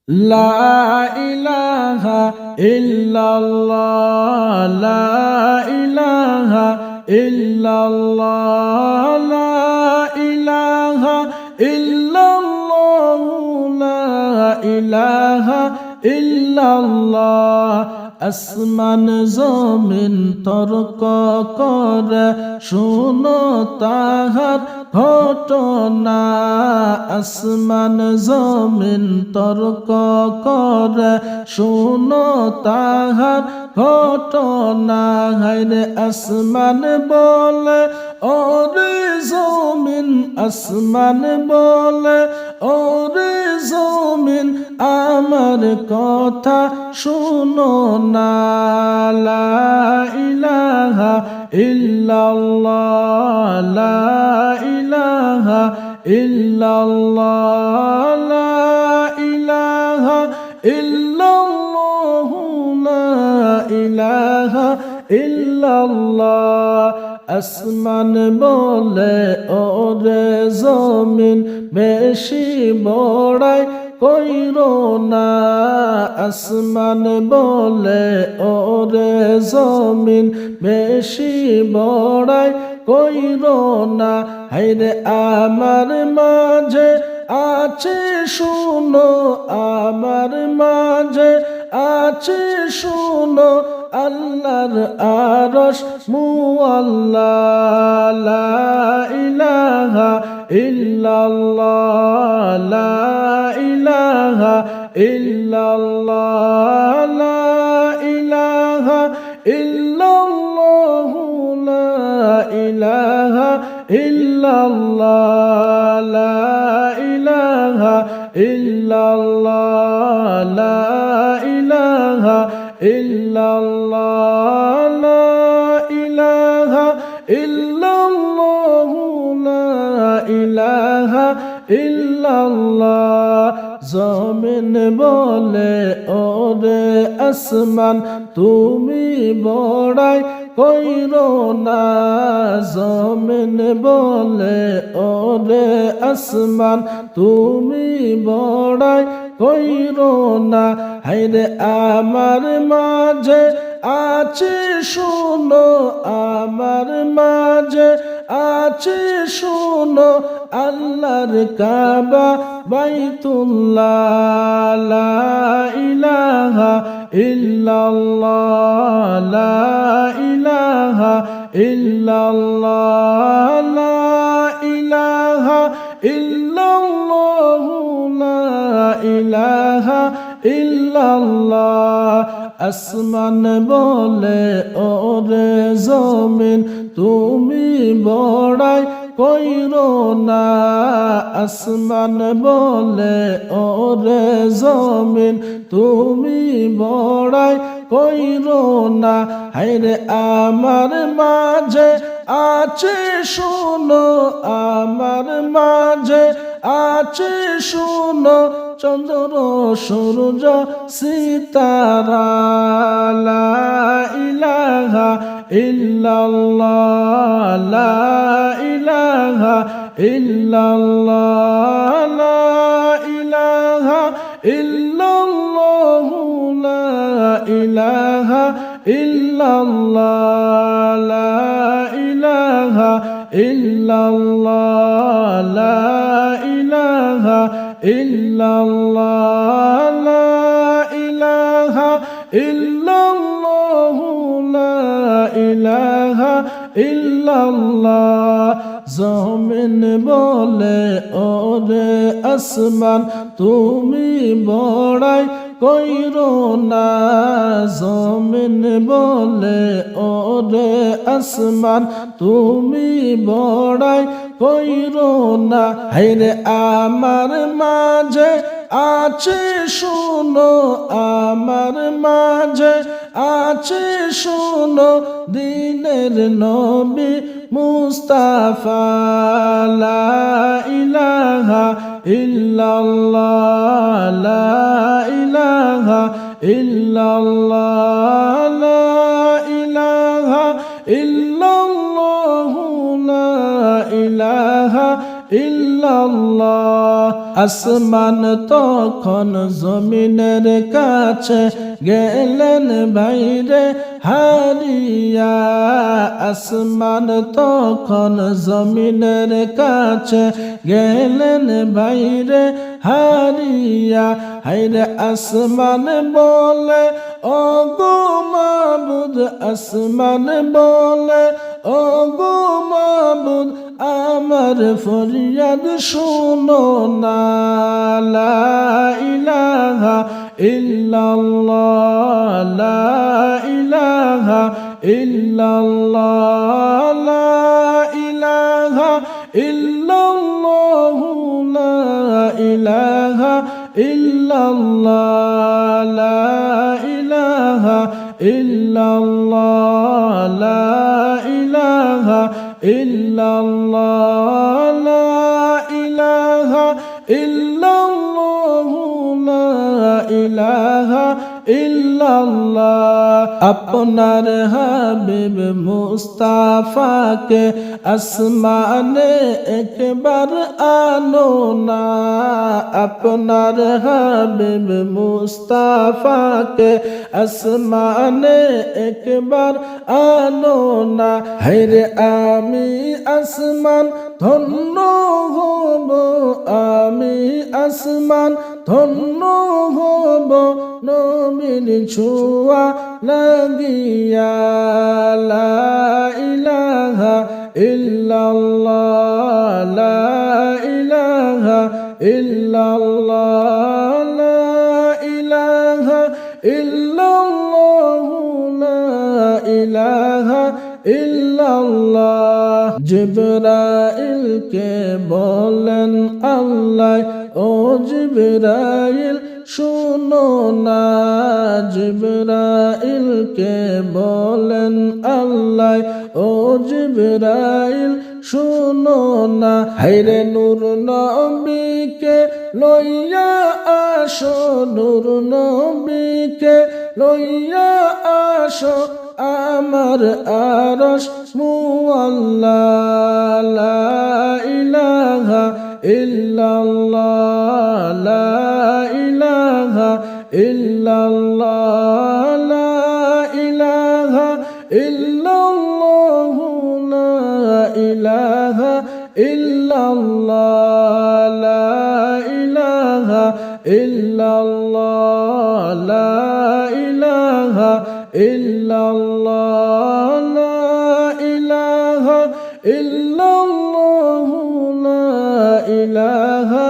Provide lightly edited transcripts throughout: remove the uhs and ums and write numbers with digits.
লা ইলাহা ইল্লাল্লাহ লা ইলাহা ইল্লাল্লাহ লা ইলাহা ইল্লাল্লাহ লা ইলাহা ইল্লাল্লাহ আসমান জমিন তর্ক করে শুনো তাহার ঘটনা আসমান জমিন তর্ক করে শুনো তাহার ঘটনা হায়রে আসমান বলে ওরে জমিন আসমান বলে ওরে জমিন আমার কথা শুনো না লা ইলাহা ইল্লাল্লাহ লা ইলাহা ইল্লাল্লাহ লা ইলাহা ইল্লাল্লাহ লা ইলাহা ইল্লাল্লাহ আসমান বলে ওরে জমিন বেশি বড়াই কইরো না আসমান বলে ওরে জমিন বেশি বড়াই কইরো না হায়রে আমার মাঝে আছে শুনো আমার মাঝে আছে শুনো আল্লাহর আরশ মুআল্লা লা ইলাহা ইল্লাল্লাহ লা ইলাহা ইল্লাল্লাহ লা ইলাহা ইল্লাল্লাহ লা ইলাহা ইল্লাল্লাহ লা ইলাহা ইল্লাল্লাহ লা ইলাহা ইল্লাল্লাহ লা ইলাহা ইল্লাল্লাহ লা ইলাহা ইল্লাল্লাহ জমিন বলে ওরে আসমান তুমি বড়াই কইরো না জমিন বলে ওরে আসমান তুমি বড়াই কইরো না হায়রে আমার মাঝে আছে শুনো আমার মাঝে আছে শুনো আল্লাহর কাবা বাইতুল্লাহ লা ইলাহা ইল্লাল্লাহ লা ইলাহা ইল্লাল্লাহ লা ইলাহা ইল্লাল্লাহ লা ইলাহা ইল্লাল্লাহ আসমান বলে ওরে জমিন তুমি বড়াই কইরো না আসমান বলে ওরে জমিন তুমি বড়াই কইরো না হায়রে আমার মাঝে আছে শুনো আমার মাঝে আছে শুনো চন্দ্র সূর্য সিতারা লা ইলাহা ইল্লাল্লাহ লা ইলাহা ইল্লাল্লাহ লা ইলাহা ইল্লাল্লাহ লা ইলাহা ইল্লাল্লাহ লা ইলাহা ইল্লাল্লাহ লা ইলাহা ইল্লাল্লাহ লা ইলাহা ইল্লাল্লাহ লা ইলাহা ইল্লাল্লাহ জমিন বলে ওরে আসমান তুমি বড়াই কইরো না জমিন বলে ওরে আসমান তুমি বড়াই কইরো না হায়রে আমার মাঝে আছে শুনো আমার মাঝে আছে শুনো দিনের নবী মুস্তাফা লা ইলাহা ইল্লাল্লাহ লা ইলাহা ইল্লাল্লাহ লা ইলাহা ইল্লাল্লাহ লা ইলাহা ইল্লাল্লাহ ইল্লাল্লাহ আসমান তখন জমিনের কাছে গেলেন বাইরে হারিয়া আসমান তখন জমিনের কাছে গেলেন বাইরে হারিয়া হায়রে আসমান বলে ও গো মাবুদ আসমান বলে ও গো মাবুদ আমার ফরিয়াদ শুনো না লা ইলাহা ইল্লাল্লাহ লা ইলাহা ইল্লাল্লাহ লা ইলাহা ইল্লাল্লাহ লা ইলাহা ইল্লাল্লাহ লা ইলাহা ইল্লাল্লাহ লা ইলাহা ইল্লাল্লাহ লা ইলাহা ইল্লাল্লাহ লা ইলাহা ইল্লাল্লাহ আপনার হাবিব মুস্তাফাকে আসমানে একবার আনো না আপনার হাবিব মুস্তাফাকে আসমানে একবার আনো না হায়রে আমি আসমান ধন্য হব আমি আসমান ধন্য হব নবীর ছোঁয়া লাগিয়া লা ইলাহা ইল্লাল্লাহ লা ইলাহা ইল্লাল্লাহ লা ইলাহা ইল্লাল্লাহ লা ইলাহা ইল্লাল্লাহ জিবরাইলকে বলেন আল্লাহ ও জিবরাইল শুনো না জিবরাইলকে বলেন আল্লাহ ও জিবরাইল শুনো না হায়রে নূর নবীকে লইয়া আসো নূর নবীকে লইয়া আসো আমার আরশ মুআল্লা লা ইলাহা ইল্লাল্লাহ লা ইলাহা ইল্লাল্লাহ লা ইলাহা ইল্লাল্লাহ লা ইলাহা ইল্লাল্লাহ লা ইলাহা ইল্লাল্লাহ লা ইলাহা ইল্লাল্লাহ লা ইলাহা ইল্লাল্লাহ লা ইলাহা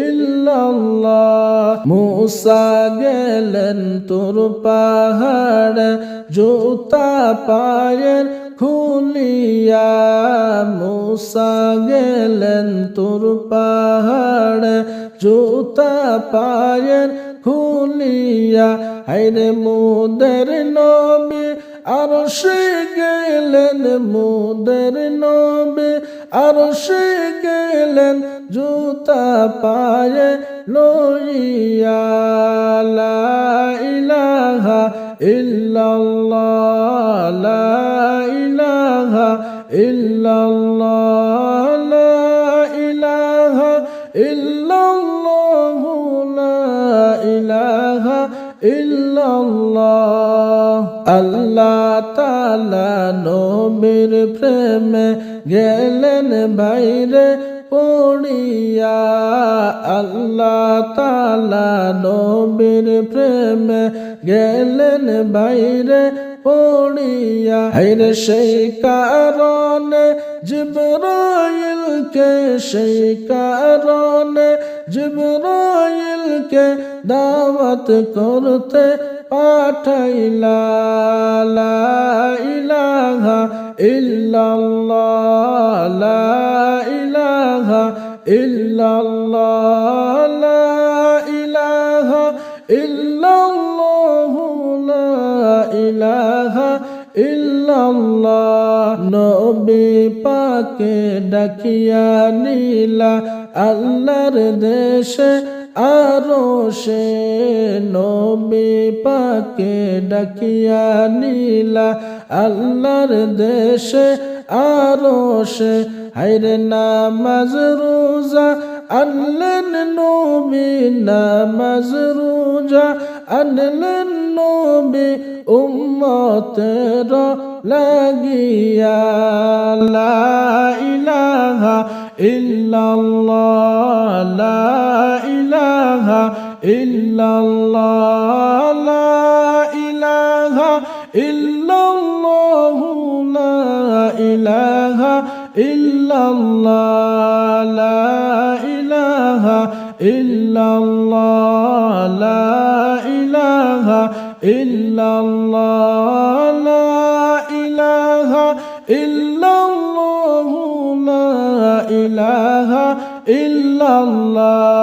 ইল্লাল্লাহ মুসা গেলেন তোর পাহাড়ে জুতা পায়ের খুলিয়া মুসা গেলেন তোর পাহাড়ে জুতা পায়ের খুলিয়া হায়রে মোদের নবী আরশে গেলেন মোদের নবী আরশে গেলেন জুতা পায়ে লইয়া লা ইলাহা ইল্লাল্লাহ লা ইলাহা ইল্লাল্লাহ লা ইলাহা ইল্লাল্লাহ লা ইলাহা ইল্লাল্লাহ আল্লাহ তাআলা নবীর প্রেমে গেলেন বাইরে পড়িয়া আল্লাহ তাআলা নবীর প্রেমে গেলেন বাইরে পড়িয়া হায়রে সেই কারণে জিবরাইলকে সেই কারণে জিবরাইলকে দাওয়াত করতে পাঠাইলা লা ইলাহা ইল্লাল্লাহ লা ইলাহা ইল্লাল্লাহ লা ইলাহা ইল্লাল্লাহ লা ইলাহা ইল্লাল্লাহ নবী পাকে ডাকিয়া নিলা আল্লাহর দেশে আরশে নবী পাকে ডাকিয়া নিলা আল্লাহর দেশে আরশে হায়রে নামাজ রোজা আনলেন নবী, নামাজ রোজা আনলেন নবী উম্মতের লাগিয়া। লা ইলাহা ইল্লাল্লাহ, লা ইলাহা ইল্লাল্লাহ, লা ইলাহা ইল্লাল্লাহু, লা ইলাহা ইল্লাল্লাহ, লা ইলাহা ইল্লাল্লাহ, লা ইলাহা ইল্লাল্লাহ, লা ইলাহা ইল্লাল্লাহু, লা ইলাহা ইল্লাল্লাহ।